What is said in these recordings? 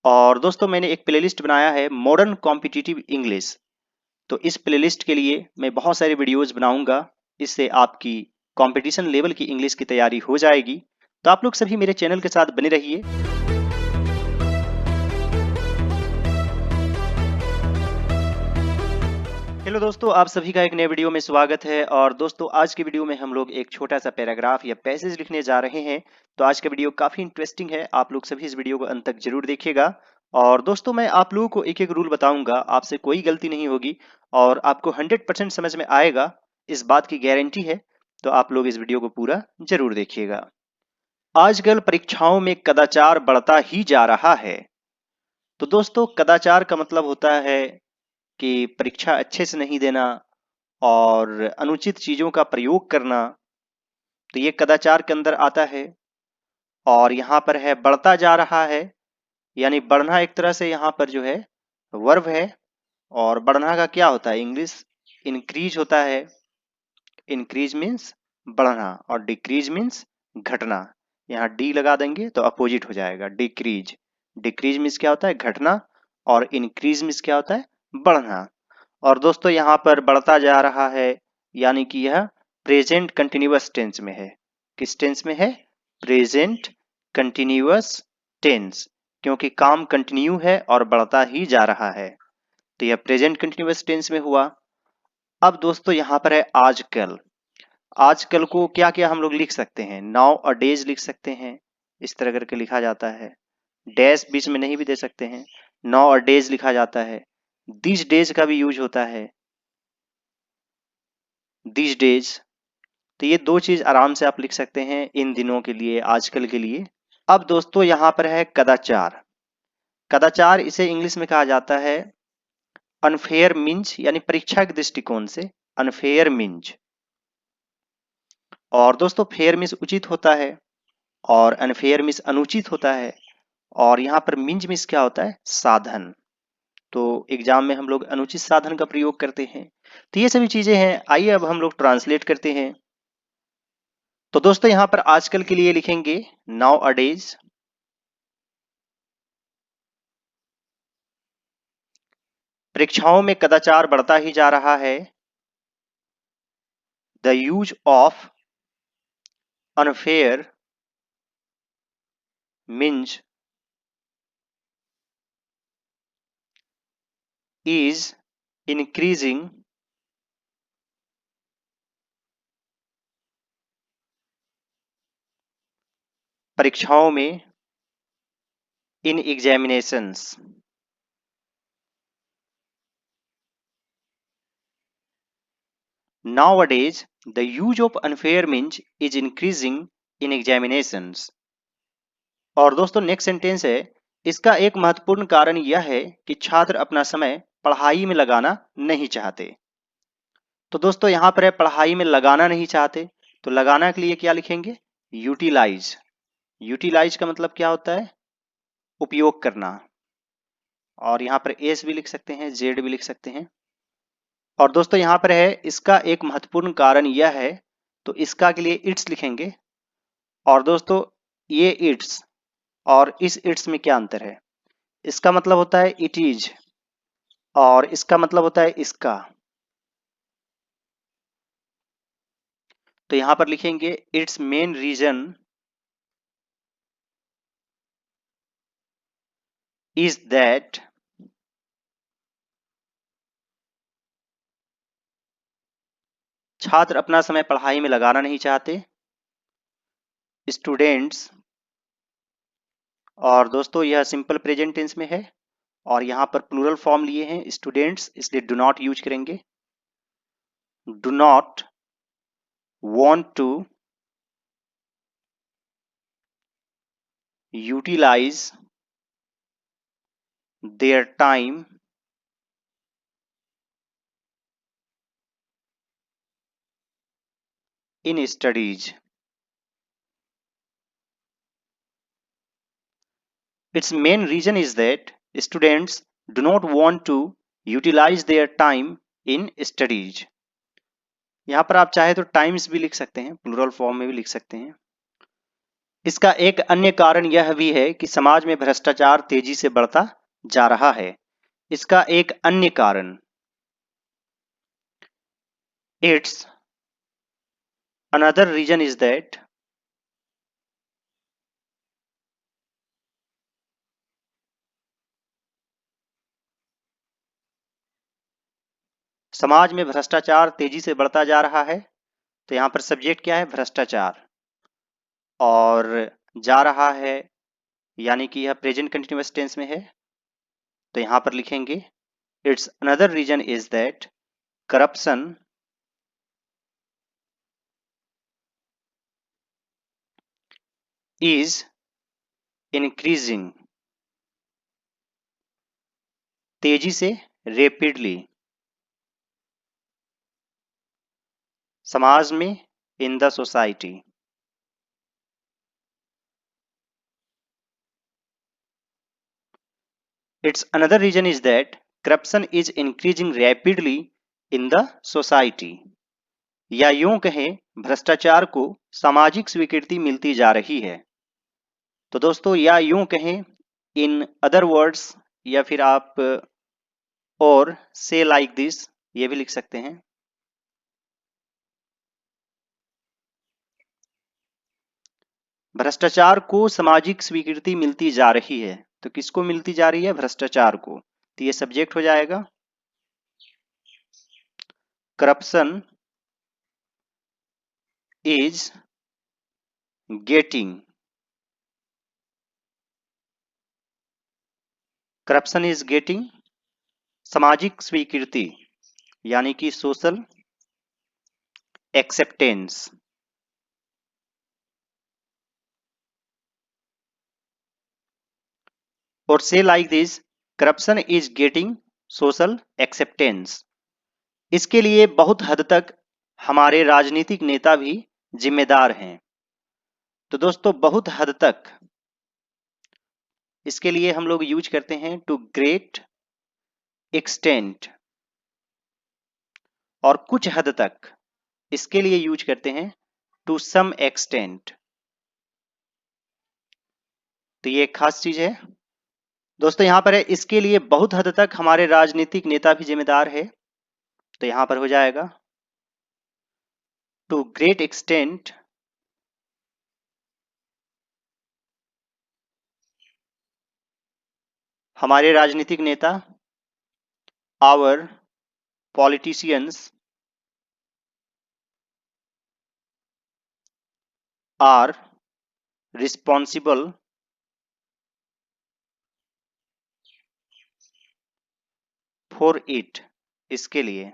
और दोस्तों मैंने एक प्लेलिस्ट बनाया है मॉडर्न कॉम्पिटिटिव इंग्लिश। तो इस प्लेलिस्ट के लिए मैं बहुत सारे वीडियोस बनाऊंगा। इससे आपकी कंपटीशन लेवल की इंग्लिश की तैयारी हो जाएगी। तो आप लोग सभी मेरे चैनल के साथ बने रहिए। हेलो दोस्तों, आप सभी का एक नए वीडियो में स्वागत है। और दोस्तों आज के वीडियो में हम लोग एक छोटा सा पैराग्राफ या पैसेज लिखने जा रहे हैं। तो आज का वीडियो काफी इंटरेस्टिंग है, आप लोग सभी इस वीडियो को अंत तक जरूर देखिएगा। और दोस्तों मैं आप लोगों को एक एक रूल बताऊंगा, आपसे कोई गलती नहीं होगी और आपको 100% समझ में आएगा, इस बात की गारंटी है। तो आप लोग इस वीडियो को पूरा जरूर देखिएगा। आजकल परीक्षाओं में कदाचार बढ़ता ही जा रहा है। तो दोस्तों कदाचार का मतलब होता है कि परीक्षा अच्छे से नहीं देना और अनुचित चीजों का प्रयोग करना। तो ये कदाचार के अंदर आता है। और यहाँ पर है बढ़ता जा रहा है, यानी बढ़ना एक तरह से यहाँ पर जो है वर्ब है। और बढ़ना का क्या होता है, इंग्लिश इंक्रीज होता है। इंक्रीज मीन्स बढ़ना और डिक्रीज मीन्स घटना। यहाँ डी लगा देंगे तो अपोजिट हो जाएगा, डिक्रीज। डिक्रीज मीन्स क्या होता है, घटना। और इंक्रीज मीन्स क्या होता है, बढ़ना। और दोस्तों यहाँ पर बढ़ता जा रहा है, यानी कि यह प्रेजेंट कंटिन्यूअस टेंस में है। किस टेंस में है, प्रेजेंट कंटिन्यूअस टेंस, क्योंकि काम कंटिन्यू है और बढ़ता ही जा रहा है। तो यह प्रेजेंट कंटिन्यूअस टेंस में हुआ। अब दोस्तों यहाँ पर है आजकल। आजकल को क्या क्या हम लोग लिख सकते हैं, नाउ अ डेज लिख सकते हैं, इस तरह करके लिखा जाता है। डैश बीच में नहीं भी दे सकते हैं, नाउ अ डेज लिखा जाता है। दिस डेज का भी यूज होता है, दिस डेज। तो ये दो चीज आराम से आप लिख सकते हैं इन दिनों के लिए, आजकल के लिए। अब दोस्तों यहाँ पर है कदाचार। कदाचार इसे इंग्लिश में कहा जाता है अनफेयर मीन्स, यानी परीक्षा के दृष्टिकोण से अनफेयर मीन्स। और दोस्तों फेयर मीन्स उचित होता है और अनफेयर मीन्स अनुचित होता है। और यहाँ पर मीन्स मीन्स क्या होता है, साधन। तो एग्जाम में हम लोग अनुचित साधन का प्रयोग करते हैं। तो ये सभी चीजें हैं। आइए अब हम लोग ट्रांसलेट करते हैं। तो दोस्तों यहाँ पर आजकल के लिए लिखेंगे नाउ अ डेज। परीक्षाओं में कदाचार बढ़ता ही जा रहा है। The use of unfair means is increasing परीक्षाओं में इन examinations. Nowadays, the use of unfair means is increasing in examinations. और दोस्तों नेक्स्ट सेंटेंस है, इसका एक महत्वपूर्ण कारण यह है कि छात्र अपना समय पढ़ाई में लगाना नहीं चाहते। तो दोस्तों यहाँ पर है पढ़ाई में लगाना नहीं चाहते। तो लगाना के लिए क्या लिखेंगे, यूटिलाइज। यूटिलाइज का मतलब क्या होता है, उपयोग करना। और यहाँ पर एस भी लिख सकते हैं, जेड भी लिख सकते हैं। और दोस्तों यहाँ पर है इसका एक महत्वपूर्ण कारण यह है, तो इसका के लिए इट्स लिखेंगे। और दोस्तों ये इट्स और इस इट्स में क्या अंतर है, इसका मतलब होता है इट इज और इसका मतलब होता है इसका। तो यहां पर लिखेंगे its main reason is that छात्र अपना समय पढ़ाई में लगाना नहीं चाहते, स्टूडेंट्स। और दोस्तों यह सिंपल प्रेजेंट टेंस में है और यहां पर प्लूरल फॉर्म लिए हैं स्टूडेंट्स, इसलिए डू नॉट यूज करेंगे। Do not want to utilize their time in studies. Its main reason is that students do not want to utilize their time in studies. यहाँ पर आप चाहे तो टाइम्स भी लिख सकते हैं, प्लूरल फॉर्म में भी लिख सकते हैं। इसका एक अन्य कारण यह भी है कि समाज में भ्रष्टाचार तेजी से बढ़ता जा रहा है। इसका एक अन्य कारण, its another reason is that समाज में भ्रष्टाचार तेजी से बढ़ता जा रहा है। तो यहाँ पर सब्जेक्ट क्या है? भ्रष्टाचार। और जा रहा है यानी कि यह प्रेजेंट कंटिन्यूअस टेंस में है, तो यहाँ पर लिखेंगे its another reason is that corruption is increasing, तेजी से, रेपिडली, समाज में, in the society. Its another reason is that corruption is increasing rapidly in the society. या यूं कहें, भ्रष्टाचार को सामाजिक स्वीकृति मिलती जा रही है। तो दोस्तों, या यूं कहें, इन अदर वर्ड्स, या फिर आप और से लाइक दिस ये भी लिख सकते हैं। भ्रष्टाचार को सामाजिक स्वीकृति मिलती जा रही है। तो किसको मिलती जा रही है? भ्रष्टाचार को। तो ये सब्जेक्ट हो जाएगा corruption is getting, corruption is getting, सामाजिक स्वीकृति यानी कि सोशल एक्सेप्टेंस। और से like this, corruption is getting social acceptance. इसके लिए बहुत हद तक हमारे राजनीतिक नेता भी जिम्मेदार हैं। तो दोस्तों, बहुत हद तक इसके लिए हम लोग यूज करते हैं टू ग्रेट एक्सटेंट, और कुछ हद तक इसके लिए यूज करते हैं टू सम एक्सटेंट। तो ये एक खास चीज है दोस्तों। यहां पर है इसके लिए बहुत हद तक हमारे राजनीतिक नेता भी जिम्मेदार है। तो यहां पर हो जाएगा टू ग्रेट एक्सटेंट हमारे राजनीतिक नेता, our politicians are responsible for it. इसके लिए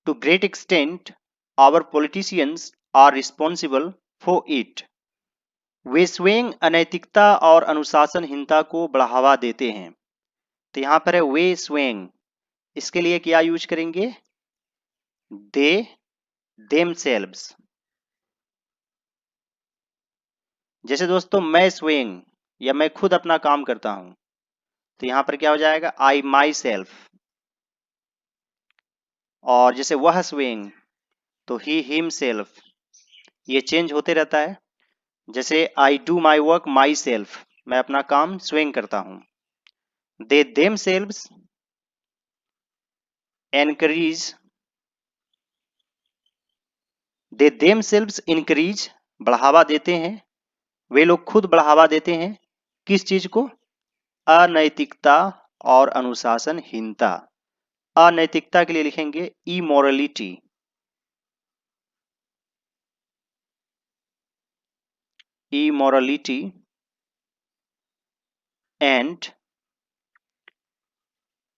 to great extent our politicians are responsible for it. वे स्वयं अनैतिकता और अनुशासनहीनता को बढ़ावा देते हैं। तो यहां पर है वे स्वयं, इसके लिए क्या यूज करेंगे? They themselves. जैसे दोस्तों, मैं स्वयं या मैं खुद अपना काम करता हूं, तो यहां पर क्या हो जाएगा? आई माई सेल्फ। और जैसे वह स्वयं, तो ही हिमसेल्फ। ये चेंज होते रहता है। जैसे I do my work myself, मैं अपना काम स्वयं करता हूं। They themselves encourage, they themselves increase, बढ़ावा देते हैं, वे लोग खुद बढ़ावा देते हैं किस चीज को? अनैतिकता और अनुशासनहीनता। अनैतिकता के लिए लिखेंगे immorality, immorality and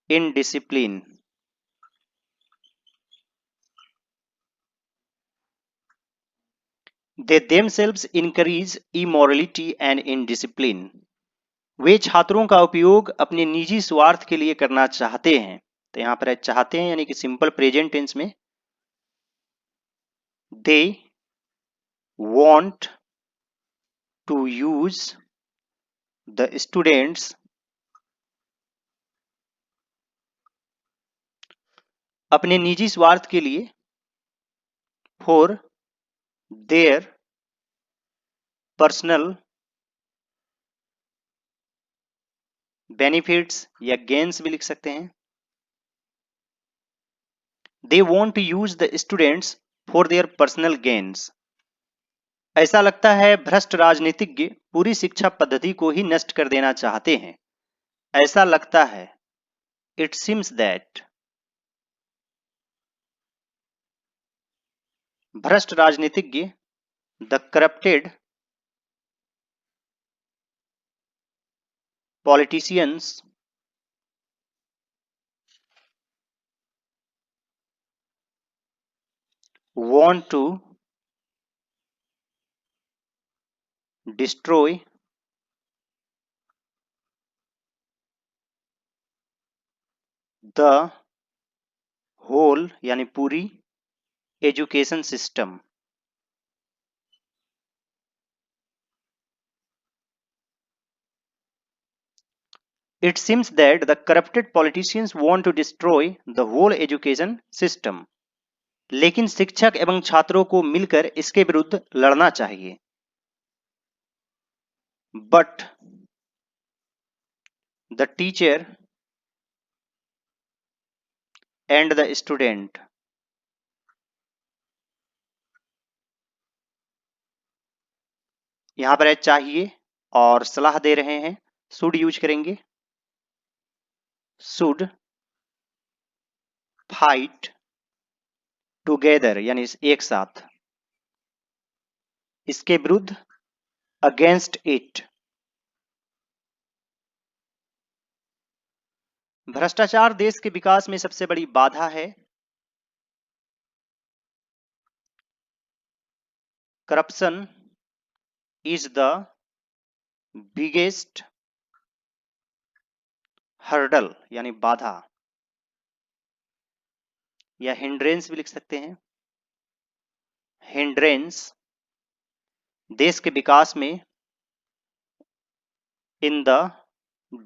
indiscipline. They themselves encourage immorality and indiscipline. वे छात्रों का उपयोग अपने निजी स्वार्थ के लिए करना चाहते हैं। तो यहां पर चाहते हैं यानी कि सिंपल प्रेजेंट टेंस में they want to use the students अपने निजी स्वार्थ के लिए for their पर्सनल बेनिफिट्स या गेन्स भी लिख सकते हैं। They want to use the students for their personal gains. ऐसा लगता है भ्रष्ट राजनीतिज्ञ पूरी शिक्षा पद्धति को ही नष्ट कर देना चाहते हैं। ऐसा लगता है, इट सीम्स दैट। भ्रष्ट राजनीतिज्ञ, the corrupted politicians want to destroy the whole यानी पूरी education system. It seems that the corrupted politicians want to destroy the whole education system. लेकिन शिक्षक एवं छात्रों को मिलकर इसके विरुद्ध लड़ना चाहिए। But the teacher and the student यहां पर है चाहिए और सलाह दे रहे हैं, शुड यूज करेंगे। शुड फाइट टुगेदर यानी एक साथ, इसके विरुद्ध अगेंस्ट इट। भ्रष्टाचार देश के विकास में सबसे बड़ी बाधा है। Corruption is the biggest hurdle यानी बाधा या हिंड्रेंस भी लिख सकते हैं। हिंड्रेंस देश के विकास में, इन द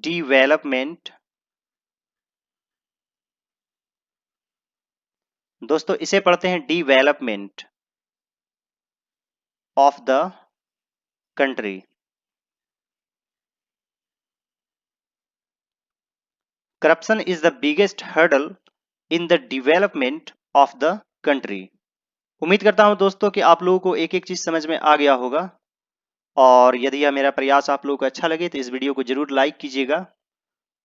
डेवलपमेंट। दोस्तों इसे पढ़ते हैं development of the country. Corruption is the biggest hurdle in the development of the country. उम्मीद करता हूं दोस्तों कि आप लोगों को एक एक चीज समझ में आ गया होगा, और यदि यह मेरा प्रयास आप लोगों को अच्छा लगे तो इस वीडियो को जरूर लाइक कीजिएगा।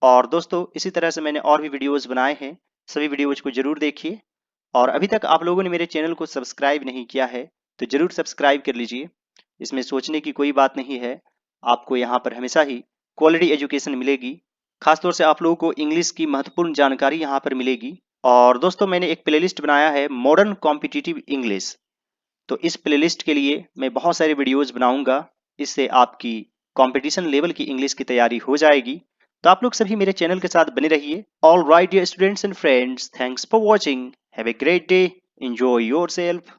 और दोस्तों इसी तरह से मैंने और भी वीडियोस बनाए हैं, सभी वीडियोज को जरूर देखिए। और अभी तक आप लोगों ने मेरे चैनल को सब्सक्राइब नहीं किया है तो जरूर सब्सक्राइब कर लीजिए। इसमें सोचने की कोई बात नहीं है, आपको यहाँ पर हमेशा ही क्वालिटी एजुकेशन मिलेगी। खासतौर से आप लोगों को इंग्लिश की महत्वपूर्ण जानकारी यहाँ पर मिलेगी। और दोस्तों मैंने एक प्लेलिस्ट बनाया है मॉडर्न कॉम्पिटिटिव इंग्लिश, तो इस प्लेलिस्ट के लिए मैं बहुत सारे वीडियोज बनाऊंगा। इससे आपकी कंपटीशन लेवल की इंग्लिश की तैयारी हो जाएगी। तो आप लोग सभी मेरे चैनल के साथ बने रहिए। All right dear students and friends, thanks for watching, have a great day, enjoy yourself.